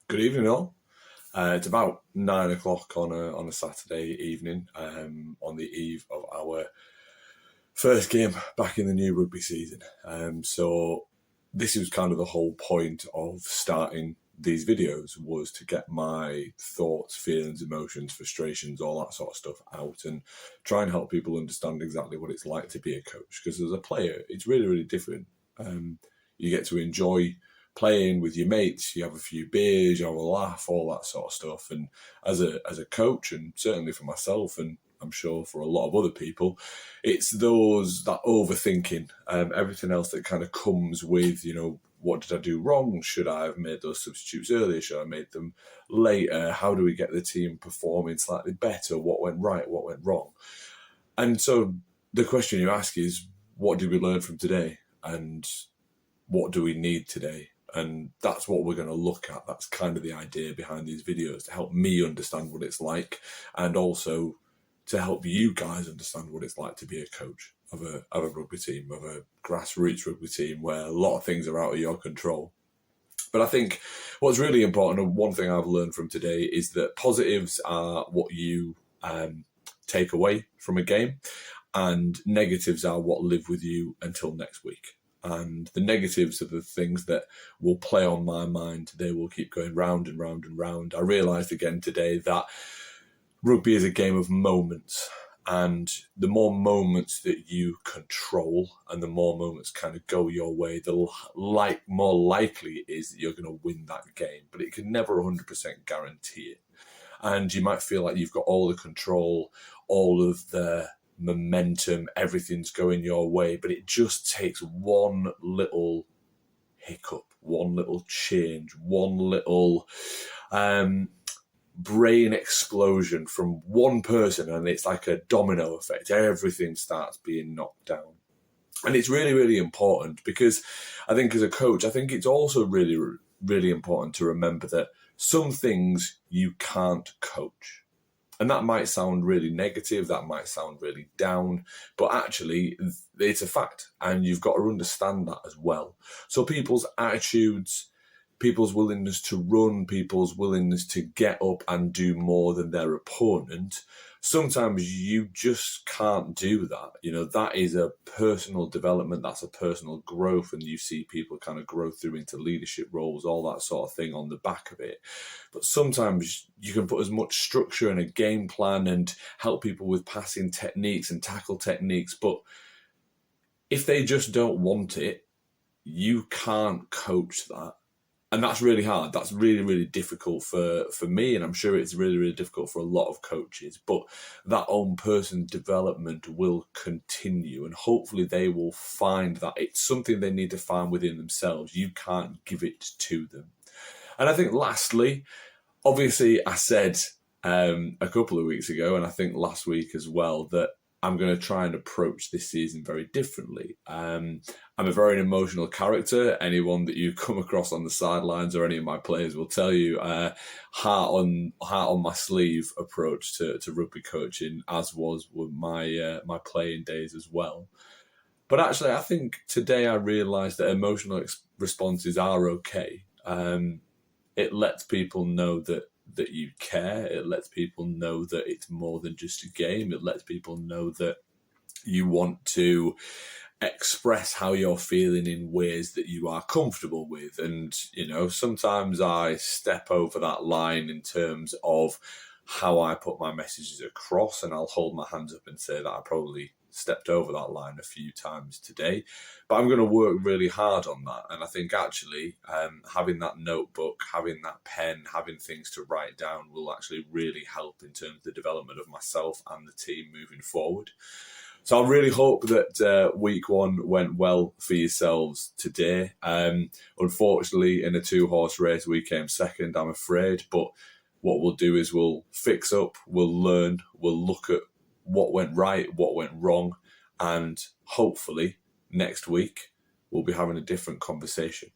Good evening, all. It's about 9 o'clock on a Saturday evening, on the eve of our first game back in the new rugby season. So this was kind of the whole point of starting these videos, was to get my thoughts, feelings, emotions, frustrations, all that sort of stuff out, and try and help people understand exactly what it's like to be a coach. Because as a player, it's really, really different. You get to enjoy playing with your mates, you have a few beers, you have a laugh, all that sort of stuff. And as a coach, and certainly for myself, and I'm sure for a lot of other people, it's that overthinking, everything else that kind of comes with, what did I do wrong? Should I have made those substitutes earlier? Should I have made them later? How do we get the team performing slightly better? What went right? What went wrong? And so the question you ask is, what did we learn from today? And what do we need today? And that's what we're going to look at. That's kind of the idea behind these videos, to help me understand what it's like, and also to help you guys understand what it's like to be a coach of a rugby team, of a grassroots rugby team, where a lot of things are out of your control. But I think what's really important, and one thing I've learned from today, is that positives are what you take away from a game, and negatives are what live with you until next week. And the negatives are the things that will play on my mind. They will keep going round and round and round. I realised again today that rugby is a game of moments. And the more moments that you control, and the more moments kind of go your way, the more likely it is that you're going to win that game. But it can never 100% guarantee it. And you might feel like you've got all the control, all of the momentum, everything's going your way, but it just takes one little hiccup, one little change, one little brain explosion from one person, and it's like a domino effect. Everything starts being knocked down. And it's really, really important, because I think as a coach, I think it's also really, really important to remember that some things you can't coach. And that might sound really negative, that might sound really down, but actually it's a fact, and you've got to understand that as well. So people's attitudes, people's willingness to run, people's willingness to get up and do more than their opponent, sometimes you just can't do that. That is a personal development, that's a personal growth, and you see people kind of grow through into leadership roles, all that sort of thing on the back of it. But sometimes you can put as much structure in a game plan and help people with passing techniques and tackle techniques, but if they just don't want it, you can't coach that. And that's really hard. That's really, really difficult for me, and I'm sure it's really, really difficult for a lot of coaches. But that own person development will continue, and hopefully they will find that it's something they need to find within themselves. You can't give it to them. And I think lastly, obviously I said a couple of weeks ago, and I think last week as well, that I'm going to try and approach this season very differently. I'm a very emotional character. Anyone that you come across on the sidelines, or any of my players, will tell you, heart on my sleeve approach to rugby coaching, as was with my playing days as well. But actually, I think today I realised that emotional responses are okay. It lets people know that you care. It lets people know that it's more than just a game. It lets people know that you want to express how you're feeling in ways that you are comfortable with. And, sometimes I step over that line in terms of how I put my messages across, and I'll hold my hands up and say that I probably stepped over that line a few times today, but I'm going to work really hard on that. And I think actually having that notebook, having that pen, having things to write down will actually really help in terms of the development of myself and the team moving forward. So I really hope that week one went well for yourselves today. Unfortunately, in a 2-horse race, we came second, I'm afraid. But what we'll do is we'll fix up, we'll learn, we'll look at what went right, what went wrong, and hopefully next week we'll be having a different conversation.